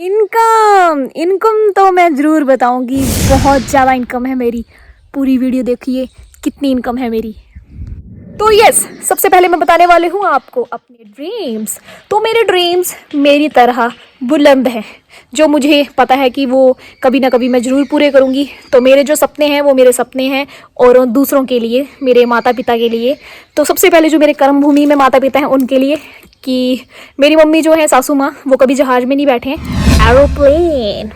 Income income तो मैं ज़रूर बताऊंगी, बहुत ज़्यादा इनकम है मेरी। पूरी वीडियो देखिए कितनी इनकम है मेरी। तो यस, सबसे पहले मैं बताने वाली हूँ आपको अपने ड्रीम्स। तो मेरे ड्रीम्स मेरी तरह बुलंद हैं, जो मुझे पता है कि वो कभी ना कभी मैं ज़रूर पूरे करूँगी। तो मेरे जो सपने हैं वो मेरे सपने हैं, और दूसरों के लिए, मेरे माता पिता के लिए। तो सबसे पहले जो मेरे कर्म भूमि में माता पिता हैं उनके लिए, कि मेरी मम्मी जो है सासू माँ, वो कभी जहाज़ में नहीं बैठे हैं, एरोप्लेन।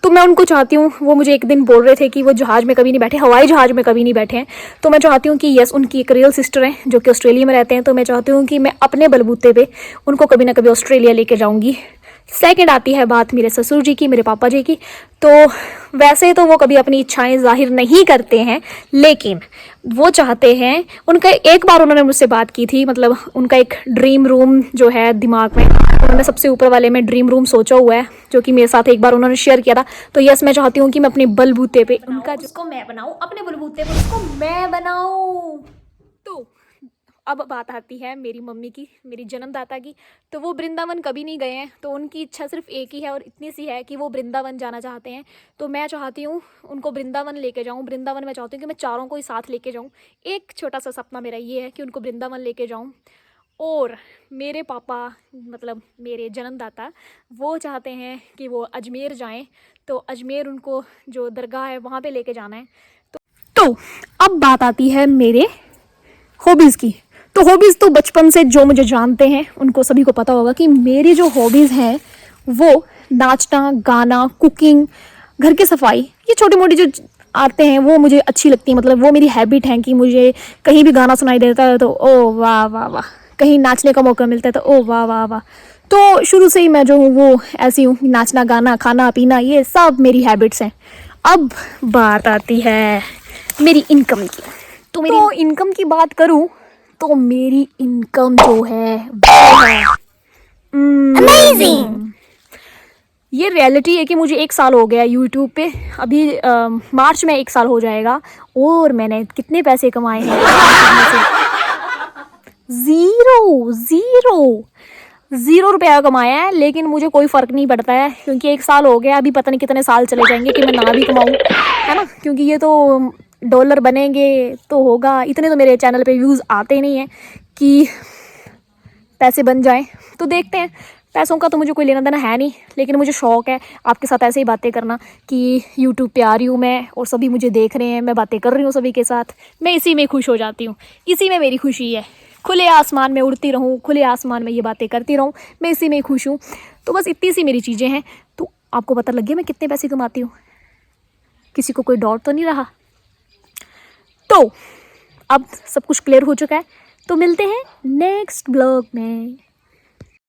तो मैं उनको चाहती हूँ, वो मुझे एक दिन बोल रहे थे कि वो जहाज़ में कभी नहीं बैठे, हवाई जहाज़ में कभी नहीं बैठे हैं। तो मैं चाहती हूँ कि यस, उनकी एक रियल सिस्टर है जो कि ऑस्ट्रेलिया में रहते हैं। तो मैं चाहती हूँ कि मैं अपने बलबूते पे उनको कभी ना कभी ऑस्ट्रेलिया लेके जाऊँगी। सेकंड आती है बात मेरे ससुर जी की, मेरे पापा जी की। तो वैसे तो वो कभी अपनी इच्छाएं जाहिर नहीं करते हैं, लेकिन वो चाहते हैं, उनका एक बार उन्होंने मुझसे बात की थी, मतलब उनका एक ड्रीम रूम जो है दिमाग में, उन्होंने सबसे ऊपर वाले में ड्रीम रूम सोचा हुआ है, जो कि मेरे साथ एक बार उन्होंने शेयर किया था। तो यस, मैं चाहती हूँ कि मैं अपने बलबूते पे उनका, जिसको मैं बनाऊँ, अपने बलबूते पे उसको मैं बनाऊँ। तो अब बात आती है मेरी मम्मी की, मेरी जन्मदाता की। तो वो वृंदावन कभी नहीं गए हैं, तो उनकी इच्छा सिर्फ एक ही है, और इतनी सी है कि वो वृंदावन जाना चाहते हैं। तो मैं चाहती हूँ उनको वृंदावन लेके जाऊँ। वृंदावन मैं चाहती हूँ कि मैं चारों को ही साथ लेके जाऊँ। एक छोटा सा सपना मेरा ये है कि उनको वृंदावन लेके जाऊँ। और मेरे पापा, मतलब मेरे जन्मदाता, वो चाहते हैं कि वो अजमेर जाएँ। तो अजमेर उनको जो दरगाह है वहाँ पर लेके जाना है। तो अब बात आती है मेरे हॉबीज़ की। तो हॉबीज़ तो बचपन से जो मुझे जानते हैं उनको सभी को पता होगा कि मेरी जो हॉबीज़ हैं वो नाचना, गाना, कुकिंग, घर की सफाई, ये छोटी मोटी जो आते हैं वो मुझे अच्छी लगती है। मतलब वो मेरी हैबिट है कि मुझे कहीं भी गाना सुनाई देता है तो ओ वाह वाह वाह, कहीं नाचने का मौका मिलता है तो ओ वाह वाह वाह। तो शुरू से ही मैं जो हूँ वो ऐसी हूँ, नाचना, गाना, खाना पीना, ये सब मेरी हैबिट्स हैं। अब बात आती है मेरी इनकम की। तो इनकम की बात करूँ तो मेरी इनकम जो है वो है अमेजिंग। ये रियलिटी है कि मुझे 1 साल हो गया यूट्यूब पे, अभी मार्च में 1 साल हो जाएगा। और मैंने कितने पैसे कमाए हैं? ज़ीरो ज़ीरो ज़ीरो रुपया कमाया है। लेकिन मुझे कोई फ़र्क नहीं पड़ता है, क्योंकि 1 साल हो गया, अभी पता नहीं कितने साल चले जाएंगे कि मैं ना भी कमाऊँ, है ना। क्योंकि ये तो डॉलर बनेंगे तो होगा, इतने तो मेरे चैनल पे व्यूज़ आते नहीं हैं कि पैसे बन जाएं। तो देखते हैं, पैसों का तो मुझे कोई लेना देना है नहीं, लेकिन मुझे शौक़ है आपके साथ ऐसे ही बातें करना, कि यूट्यूब पे आ रही हूँ मैं और सभी मुझे देख रहे हैं, मैं बातें कर रही हूँ सभी के साथ, मैं इसी में खुश हो जाती हूँ। इसी में मेरी खुशी है। खुले आसमान में उड़ती रहूँ, खुले आसमान में ये बातें करती रहूँ, मैं इसी में खुश हूँ। तो बस इतनी सी मेरी चीज़ें हैं। तो आपको पता लग गया मैं कितने पैसे कमाती हूँ? किसी को कोई डाउट तो नहीं रहा? तो अब सब कुछ क्लियर हो चुका है। तो मिलते हैं नेक्स्ट ब्लॉग में।